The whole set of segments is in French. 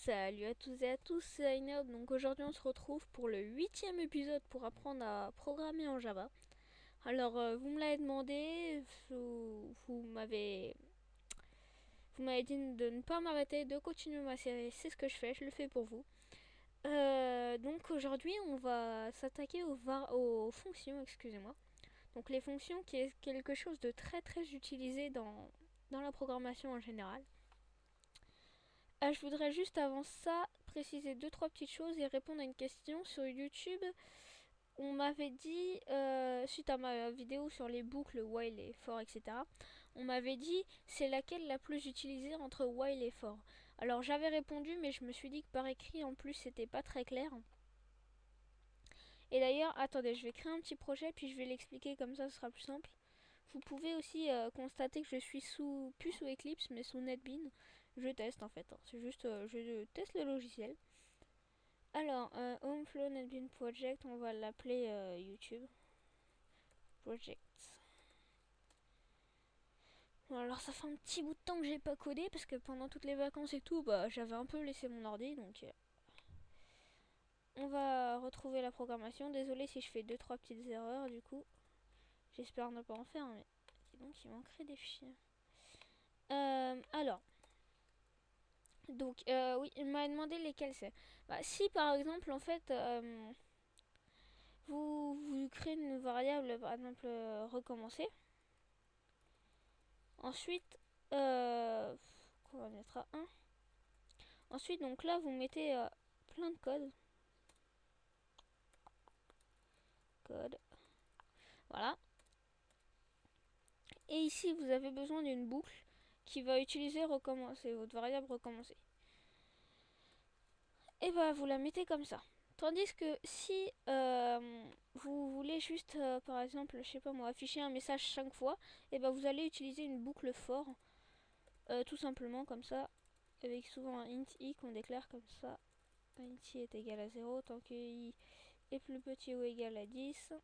Salut à tous et à tous, c'est Ainob. Donc aujourd'hui on se retrouve pour le 8e épisode pour apprendre à programmer en Java. Alors vous me l'avez demandé, vous m'avez dit de ne pas m'arrêter, de continuer ma série, c'est ce que je le fais pour vous. Donc aujourd'hui on va s'attaquer aux fonctions, excusez-moi. Donc les fonctions qui est quelque chose de très très utilisé dans la programmation en général. Je voudrais juste avant ça préciser deux trois petites choses et répondre à une question sur YouTube. On m'avait dit, suite à ma vidéo sur les boucles while et for, etc., on m'avait dit c'est laquelle la plus utilisée entre while et for. Alors j'avais répondu, mais je me suis dit que par écrit en plus c'était pas très clair. Et d'ailleurs, attendez, je vais créer un petit projet puis je vais l'expliquer comme ça ce sera plus simple. Vous pouvez aussi constater que je suis plus sous Eclipse mais sous NetBeans. Je teste en fait, hein. C'est juste je teste le logiciel. Alors, Homeflow NetBeans Project, on va l'appeler YouTube Project. Bon, alors ça fait un petit bout de temps que j'ai pas codé parce que pendant toutes les vacances et tout, bah j'avais un peu laissé mon ordi donc on va retrouver la programmation. Désolé si je fais deux trois petites erreurs du coup. J'espère ne pas en faire, mais donc il manquerait des fichiers. Alors, donc oui, il m'a demandé lesquels c'est. Bah, si par exemple en fait vous créez une variable par exemple recommencer. Ensuite, on va mettre à 1. Ensuite, donc là, vous mettez plein de code. Voilà. Et ici, vous avez besoin d'une boucle qui va utiliser recommencer, votre variable recommencer. Et bah, vous la mettez comme ça. Tandis que si vous voulez juste, par exemple, je sais pas moi, afficher un message 5 fois, et bah vous allez utiliser une boucle for, tout simplement comme ça, avec souvent un int i qu'on déclare comme ça. Int i est égal à 0 tant que i est plus petit ou égal à 10.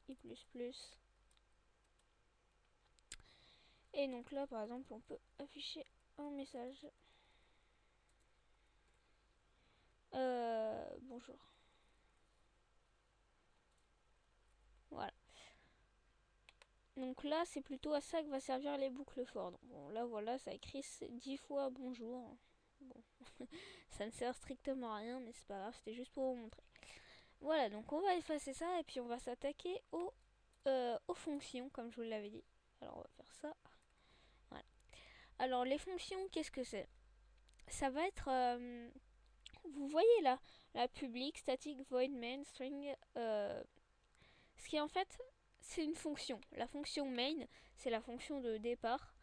I plus plus. Et donc là, par exemple, on peut afficher un message. Bonjour. Voilà. Donc là, c'est plutôt à ça que va servir les boucles for. Donc bon, là, voilà, ça écrit 10 fois bonjour. Bon, ça ne sert strictement à rien, mais c'est pas grave, c'était juste pour vous montrer. Voilà, donc on va effacer ça et puis on va s'attaquer aux fonctions, comme je vous l'avais dit. Alors, on va faire ça. Voilà. Alors, les fonctions, qu'est-ce que c'est? Ça va être... vous voyez là, la public, static, void, main, string, ce qui est en fait, c'est une fonction. La fonction main, c'est la fonction de départ.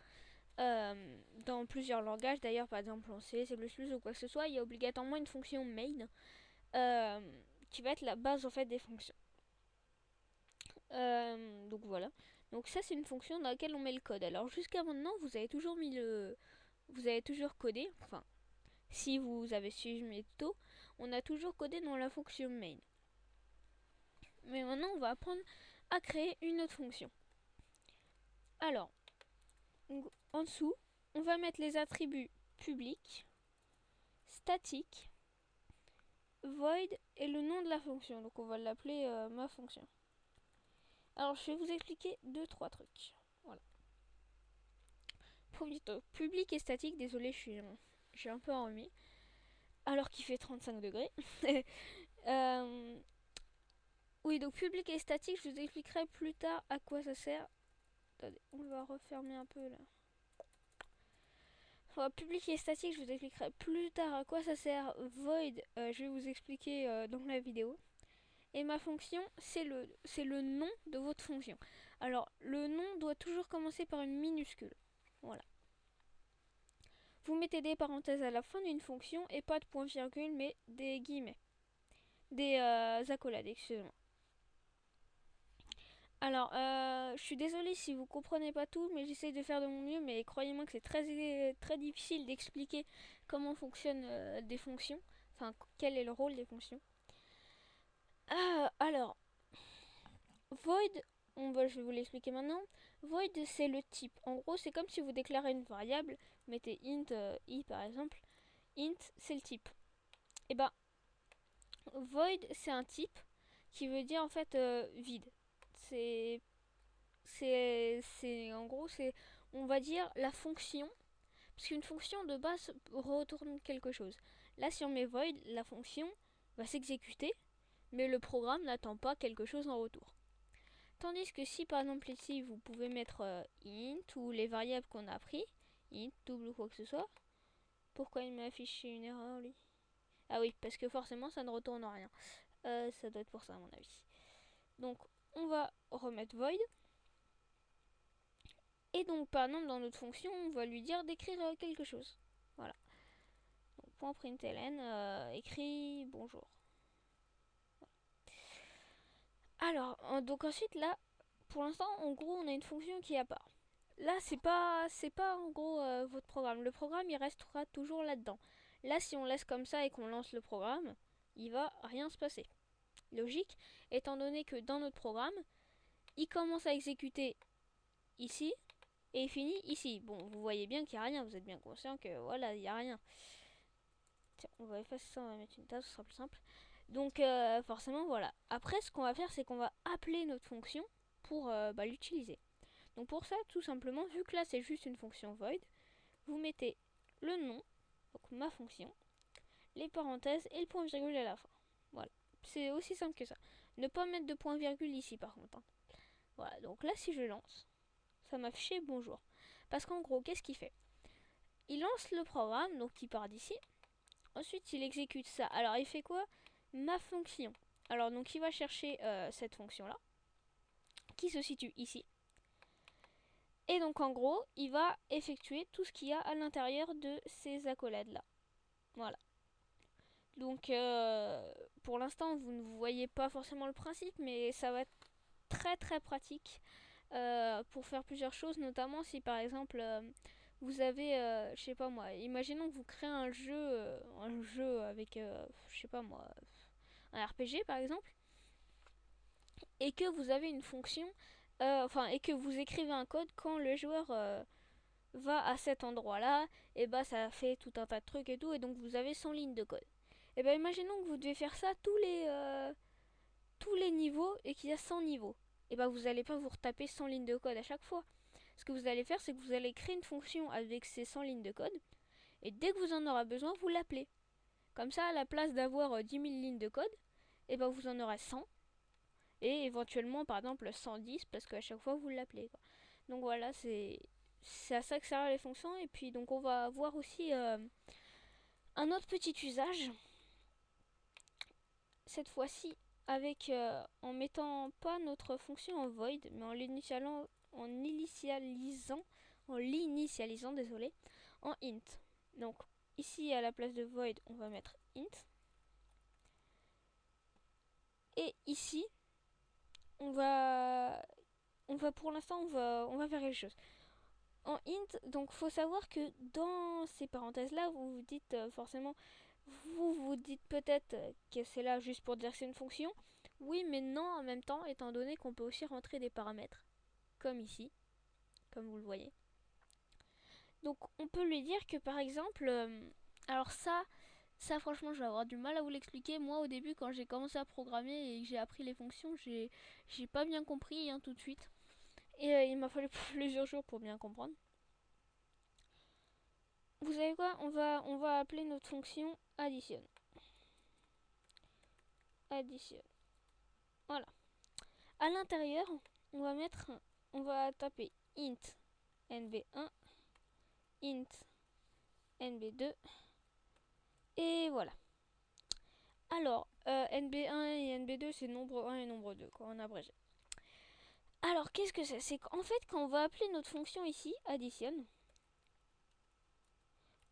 Dans plusieurs langages, d'ailleurs, par exemple en C, C++ ou quoi que ce soit, il y a obligatoirement une fonction main qui va être la base en fait des fonctions. Donc voilà. Donc ça, c'est une fonction dans laquelle on met le code. Alors jusqu'à maintenant, vous avez toujours codé. Enfin, si vous avez suivi mes tutos, on a toujours codé dans la fonction main. Mais maintenant, on va apprendre à créer une autre fonction. Alors, en dessous, on va mettre les attributs public, statique, void et le nom de la fonction. Donc on va l'appeler ma fonction. Alors je vais vous expliquer deux trois trucs. Voilà. Premier truc, public et statique, désolé, je suis un peu enrhumé. Alors qu'il fait 35 degrés. Oui, donc public et statique, je vous expliquerai plus tard à quoi ça sert. Attendez, on va refermer un peu là. Public et statique, je vous expliquerai plus tard à quoi ça sert. Void, je vais vous expliquer dans la vidéo. Et ma fonction, c'est le nom de votre fonction. Alors, le nom doit toujours commencer par une minuscule. Voilà. Vous mettez des parenthèses à la fin d'une fonction et pas de point-virgule, mais des guillemets. Des accolades, excusez-moi. Alors, je suis désolée si vous comprenez pas tout, mais j'essaye de faire de mon mieux, mais croyez-moi que c'est très difficile d'expliquer comment fonctionnent des fonctions, enfin, quel est le rôle des fonctions. Alors, void, je vais vous l'expliquer maintenant. Void, c'est le type. En gros, c'est comme si vous déclarez une variable, mettez int i par exemple, int c'est le type. Et bah void c'est un type qui veut dire en fait vide. C'est en gros c'est on va dire la fonction, parce qu'une fonction de base retourne quelque chose. Là si on met void, la fonction va s'exécuter, mais le programme n'attend pas quelque chose en retour. Tandis que si par exemple ici vous pouvez mettre int ou les variables qu'on a appris, int, double ou quoi que ce soit. Pourquoi il m'a affiché une erreur lui? Ah oui, parce que forcément ça ne retourne rien. Ça doit être pour ça à mon avis. Donc on va remettre void. Et donc par exemple dans notre fonction on va lui dire d'écrire quelque chose. Voilà. Donc point println écrit bonjour. Alors donc ensuite là pour l'instant en gros on a une fonction qui est à part. Là c'est pas en gros votre programme. Le programme il restera toujours là-dedans. Là si on laisse comme ça et qu'on lance le programme, il va rien se passer. Logique, étant donné que dans notre programme, il commence à exécuter ici et il finit ici. Bon, vous voyez bien qu'il n'y a rien, vous êtes bien conscient que voilà, il n'y a rien. Tiens, on va effacer ça, on va mettre une table, ce sera plus simple. Donc forcément voilà. Après ce qu'on va faire c'est qu'on va appeler notre fonction pour l'utiliser. Donc pour ça tout simplement, vu que là c'est juste une fonction void, vous mettez le nom, donc ma fonction, les parenthèses et le point virgule à la fin. Voilà, c'est aussi simple que ça. Ne pas mettre de point virgule ici par contre. Hein. Voilà, donc là si je lance, ça m'a affiché bonjour. Parce qu'en gros, qu'est-ce qu'il fait? Il lance le programme, donc il part d'ici. Ensuite, il exécute ça. Alors, il fait quoi? Ma fonction. Alors, donc il va chercher cette fonction-là, qui se situe ici. Et donc, en gros, il va effectuer tout ce qu'il y a à l'intérieur de ces accolades-là. Voilà. Donc, pour l'instant, vous ne voyez pas forcément le principe, mais ça va être très très pratique pour faire plusieurs choses, notamment si par exemple vous avez, je sais pas moi, imaginons que vous créez un jeu avec, je sais pas moi, un RPG par exemple, et que vous avez une fonction, et que vous écrivez un code quand le joueur va à cet endroit-là, et bah ça fait tout un tas de trucs et tout, et donc vous avez 100 lignes de code. Et bah imaginons que vous devez faire ça tous les niveaux et qu'il y a 100 niveaux. Et bah vous n'allez pas vous retaper 100 lignes de code à chaque fois. Ce que vous allez faire, c'est que vous allez créer une fonction avec ces 100 lignes de code, et dès que vous en aurez besoin, vous l'appelez. Comme ça, à la place d'avoir 10 000 lignes de code, et ben vous en aurez 100, et éventuellement, par exemple, 110, parce qu'à chaque fois, vous l'appelez. Donc voilà, c'est à ça que servent les fonctions, et puis donc on va voir aussi un autre petit usage, cette fois-ci avec en mettant pas notre fonction en void, mais en l'initialisant, désolé, en int. Donc ici à la place de void, on va mettre int. Et ici, on va pour l'instant, on va faire quelque chose. En int, donc faut savoir que dans ces parenthèses là, vous vous dites forcément, vous vous dites peut-être que c'est là juste pour dire que c'est une fonction. Oui, mais non en même temps, étant donné qu'on peut aussi rentrer des paramètres, comme ici, comme vous le voyez. Donc on peut lui dire que par exemple, alors ça franchement je vais avoir du mal à vous l'expliquer. Moi au début quand j'ai commencé à programmer et que j'ai appris les fonctions, j'ai pas bien compris tout de suite. Et il m'a fallu plusieurs jours pour bien comprendre. Vous savez quoi, on va appeler notre fonction addition. Addition. Voilà. À l'intérieur, on va taper int nb1, int nb2, et voilà. Alors, nb1 et nb2, c'est nombre 1 et nombre 2, quoi, en abrégé. Alors, qu'est-ce que c'est? C'est qu'en fait, quand on va appeler notre fonction ici, addition,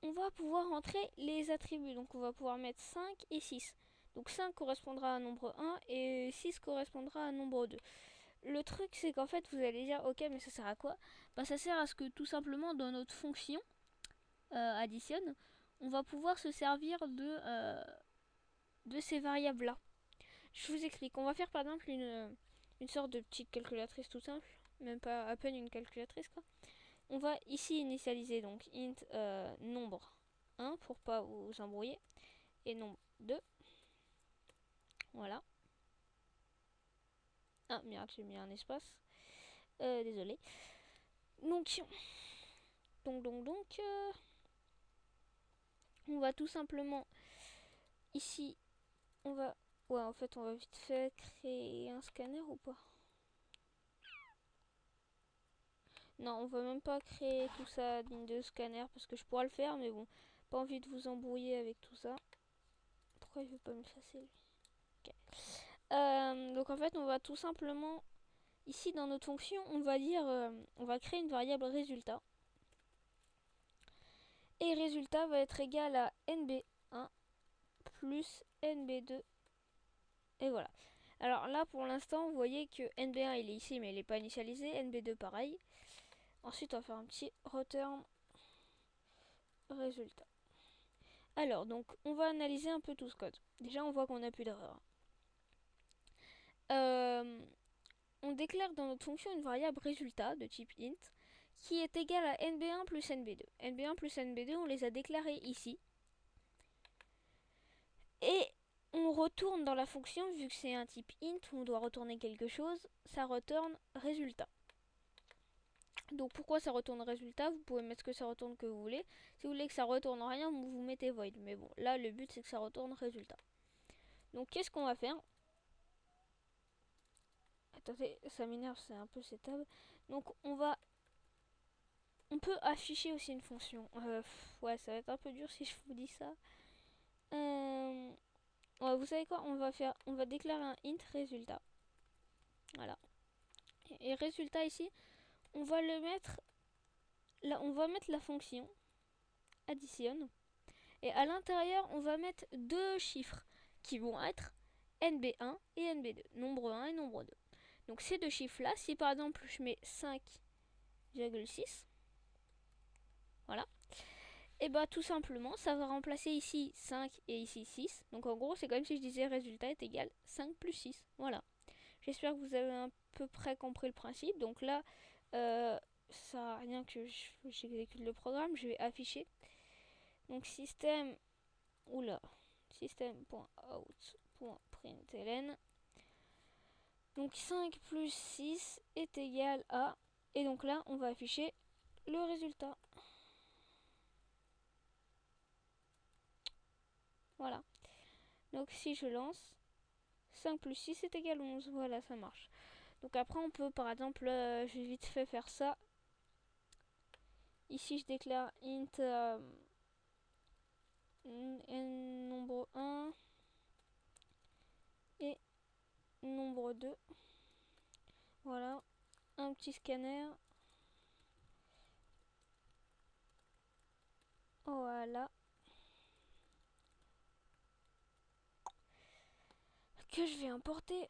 on va pouvoir entrer les attributs. Donc, on va pouvoir mettre 5 et 6. Donc, 5 correspondra à nombre 1 et 6 correspondra à nombre 2. Le truc, c'est qu'en fait, vous allez dire, ok, mais ça sert à quoi? Bah, ça sert à ce que tout simplement, dans notre fonction addition, on va pouvoir se servir de ces variables-là. Je vous explique. On va faire par exemple une sorte de petite calculatrice tout simple. Même pas à peine une calculatrice, quoi. on va ici initialiser donc int nombre 1 pour pas vous embrouiller et nombre 2. Voilà. Ah merde, j'ai mis un espace. Désolé. Donc, on va tout simplement ici, on va, ouais, en fait, on va vite fait créer un scanner ou pas? Non, on va même pas créer tout ça digne de scanner parce que je pourrais le faire, mais bon, pas envie de vous embrouiller avec tout ça. Pourquoi il veut pas m'effacer lui? Ok. Donc en fait, on va tout simplement ici dans notre fonction, on va dire, on va créer une variable résultat. Et résultat va être égal à nb1 plus nb2. Et voilà. Alors là, pour l'instant, vous voyez que nb1 il est ici, mais il n'est pas initialisé. nb2 pareil. Ensuite, on va faire un petit return résultat. Alors, donc, on va analyser un peu tout ce code. Déjà, on voit qu'on n'a plus d'erreur. On déclare dans notre fonction une variable résultat de type int qui est égale à nb1 plus nb2. nb1 plus nb2, on les a déclarés ici. Et on retourne dans la fonction, vu que c'est un type int, où on doit retourner quelque chose, ça retourne résultat. Donc pourquoi ça retourne résultat? Vous pouvez mettre ce que ça retourne que vous voulez. Si vous voulez que ça retourne rien, vous mettez void. Mais bon, là le but c'est que ça retourne résultat. Donc qu'est-ce qu'on va faire? Attendez, ça m'énerve, c'est un peu cette table. Donc on peut afficher aussi une fonction. Ouais, ça va être un peu dur si je vous dis ça. Ouais, vous savez quoi? On va déclarer un int résultat. Voilà. Et résultat ici, on va le mettre là, on va mettre la fonction additionne. Et à l'intérieur, on va mettre deux chiffres qui vont être nb1 et nb2, nombre 1 et nombre 2. Donc ces deux chiffres-là, si par exemple je mets 5,6, voilà, et bah tout simplement, ça va remplacer ici 5 et ici 6. Donc en gros, c'est comme si je disais résultat est égal 5 plus 6. Voilà. J'espère que vous avez à peu près compris le principe. Donc là, ça n'a rien que j'exécute le programme, je vais afficher. Donc système, oula, système.out.println. Donc 5 plus 6 est égal à... Et donc là, on va afficher le résultat. Voilà. Donc si je lance, 5 plus 6 est égal à 11. Voilà, ça marche. Donc après, on peut par exemple, je vais vite fait faire ça. Ici, je déclare int nombre 1 et nombre 2. Voilà, un petit scanner. Voilà. Que je vais importer.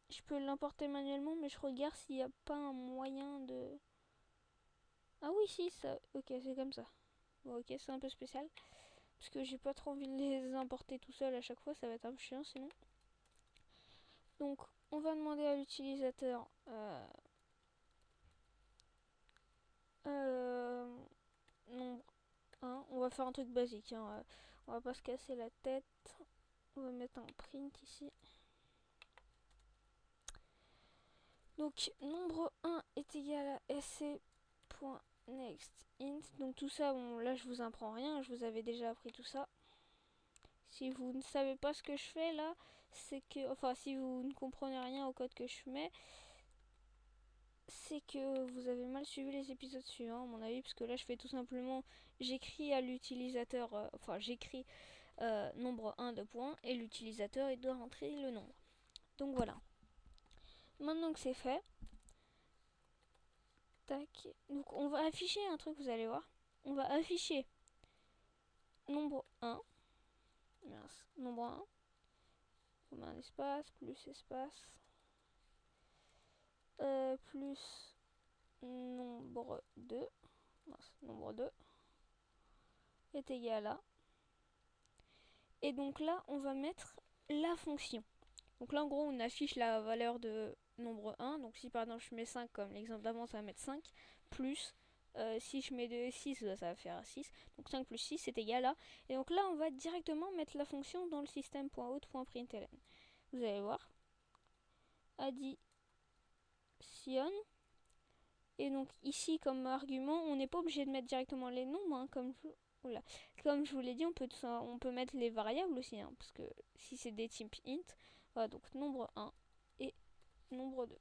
Je peux l'importer manuellement, mais je regarde s'il n'y a pas un moyen de... Ah oui, si, ça... Ok, c'est comme ça. Bon, ok, c'est un peu spécial. Parce que j'ai pas trop envie de les importer tout seul à chaque fois, ça va être un peu chiant sinon. Donc, on va demander à l'utilisateur... nombre 1. On va faire un truc basique, hein. On va pas se casser la tête. On va mettre un print ici. Donc, nombre 1 est égal à sc.nextInt. Donc tout ça, bon, là je vous apprends rien, je vous avais déjà appris tout ça. Si vous ne savez pas ce que je fais là, c'est que, enfin si vous ne comprenez rien au code que je mets, c'est que vous avez mal suivi les épisodes suivants à mon avis, parce que là je fais tout simplement, j'écris à l'utilisateur, enfin j'écris nombre 1 de points, et l'utilisateur il doit rentrer le nombre. Donc voilà. Maintenant que c'est fait, tac, donc on va afficher un truc, vous allez voir. On va afficher nombre 1, mince, nombre 1, on met un espace, plus espace, plus nombre 2, mince, nombre 2 est égal à... Et donc là, on va mettre la fonction. Donc là en gros on affiche la valeur de nombre 1. Donc si par exemple je mets 5 comme l'exemple d'avant, ça va mettre 5 plus si je mets 6, ça va faire 6. Donc 5 plus 6 c'est égal à. Et donc là on va directement mettre la fonction dans le système.out.println. Vous allez voir. Addition. Et donc ici comme argument, on n'est pas obligé de mettre directement les nombres, hein, comme je vous l'ai dit, on peut mettre les variables aussi, hein, parce que si c'est des types int, voilà, donc nombre 1 et nombre 2.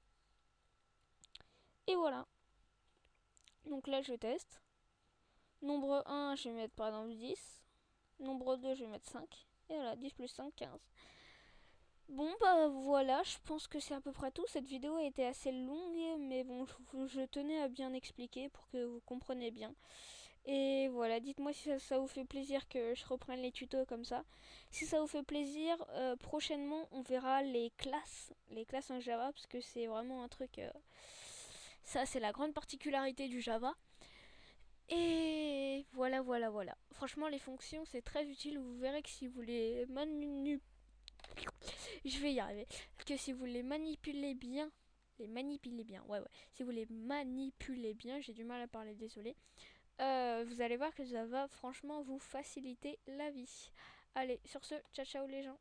Et voilà. Donc là je teste. Nombre 1, je vais mettre par exemple 10. Nombre 2, je vais mettre 5. Et voilà, 10 plus 5, 15. Bon bah voilà, je pense que c'est à peu près tout. Cette vidéo a été assez longue, mais bon, je tenais à bien expliquer pour que vous compreniez bien. Et voilà, dites-moi si ça vous fait plaisir que je reprenne les tutos comme ça. Si ça vous fait plaisir, prochainement on verra les classes en Java, parce que c'est vraiment un truc... ça c'est la grande particularité du Java. Et voilà, voilà, voilà. Franchement les fonctions c'est très utile, vous verrez que si vous les je vais y arriver. Que si vous les manipulez bien, ouais, ouais. Si vous les manipulez bien, j'ai du mal à parler, désolé. Vous allez voir que ça va franchement vous faciliter la vie. Allez, sur ce, ciao ciao les gens.